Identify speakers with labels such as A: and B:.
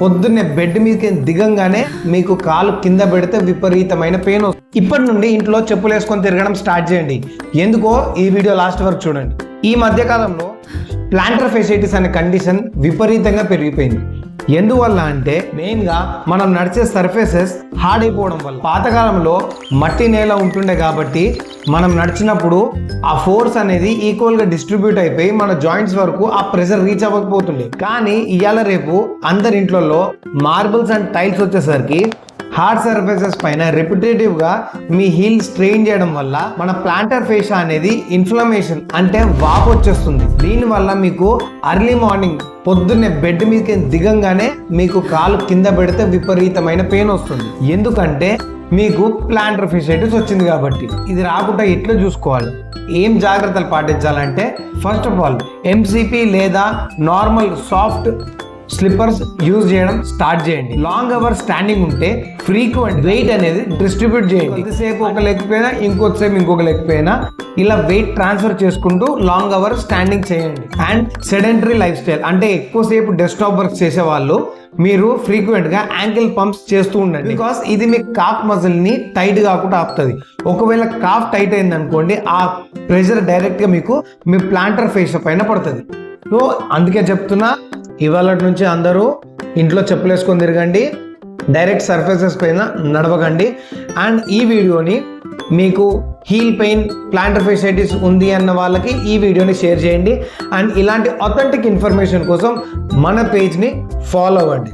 A: పొద్దున్నే బెడ్ మీదకి దిగంగానే మీకు కాలు కింద పెడితే విపరీతమైన పెయిన్ వస్తుంది. ఇప్పటి నుండి ఇంట్లో చెప్పులు వేసుకొని తిరగడం స్టార్ట్ చేయండి. ఎందుకో ఈ వీడియో లాస్ట్ వరకు చూడండి. ఈ మధ్య కాలంలో ప్లాంటర్ ఫెసిలిటీస్ అనే కండిషన్ విపరీతంగా పెరిగిపోయింది. ఎందువల్ల అంటే మెయిన్గా మనం నడిచే సర్ఫేసెస్ హార్డ్ అయిపోవడం వల్ల. పాతకాలంలో మట్టి నేల ఉంటుండే కాబట్టి మనం నడిచినప్పుడు ఆ ఫోర్స్ అనేది ఈక్వల్గా డిస్ట్రిబ్యూట్ అయిపోయి మన జాయింట్స్ వరకు ఆ ప్రెషర్ రీచ్ అవ్వకపోతుండే. కానీ ఇవాళ రేపు అందరి ఇంట్లో మార్బుల్స్ అండ్ టైల్స్ వచ్చేసరికి హార్డ్ సర్ఫేసెస్ పైన రిపిటేటివ్గా మీ హీల్ స్ట్రెయిన్ చేయడం వల్ల మన ప్లాంటర్ ఫేషియా అనేది ఇన్ఫ్లమేషన్ అంటే వాపు వచ్చేస్తుంది. దీనివల్ల మీకు అర్లీ మార్నింగ్ పొద్దున్నే బెడ్ మీదకి దిగంగానే మీకు కాలు కింద పెడితే విపరీతమైన పెయిన్ వస్తుంది. ఎందుకంటే మీకు ప్లాంటర్ ఫెసిలిటీస్ వచ్చింది కాబట్టి. ఇది రాకుండా ఎట్లా చూసుకోవాలి, ఏం జాగ్రత్తలు పాటించాలంటే ఫస్ట్ ఆఫ్ ఆల్ ఎంసీపీ లేదా నార్మల్ సాఫ్ట్ స్లిప్పర్స్ యూజ్ చేయడం స్టార్ట్ చేయండి. లాంగ్ అవర్ స్టాండింగ్ ఉంటే ఫ్రీక్వెంట్ వెయిట్ అనేది డిస్ట్రిబ్యూట్ చేయండి. కొద్దిసేపు ఒక లెగ్ పైన ఇంకొకసేపు ఇంకొక లెగ్ పైన ఇలా వెయిట్ ట్రాన్స్ఫర్ చేసుకుంటూ లాంగ్ అవర్ స్టాండింగ్ చేయండి. అండ్ సెడెంటరీ లైఫ్ స్టైల్ అంటే ఎక్కువసేపు డెస్క్టాప్ వర్క్ చేసే వాళ్ళు మీరు ఫ్రీక్వెంట్ గా యాంకిల్ పంప్స్ చేస్తూ ఉండండి. బికాస్ ఇది మీ కాఫ్ మజిల్ ని టైట్ కాకుండా ఆపుతుంది. ఒకవేళ కాఫ్ టైట్ అయింది అనుకోండి, ఆ ప్రెషర్ డైరెక్ట్ గా మీకు మీ ప్లాంటర్ ఫేషియా పైన పడుతుంది. సో అందుకే చెప్తున్నా, ఇవాళ నుంచి అందరూ ఇంట్లో చెప్పులు వేసుకొని తిరగండి, డైరెక్ట్ సర్ఫేసెస్ పైన నడవకండి. అండ్ ఈ వీడియోని మీకు హీల్ పెయిన్ ప్లాంటర్ ఫెసిలిటీస్ ఉంది అన్న వాళ్ళకి ఈ వీడియోని షేర్ చేయండి. అండ్ ఇలాంటి ఆథెంటిక్ ఇన్ఫర్మేషన్ కోసం మన పేజ్ని ఫాలో అవ్వండి.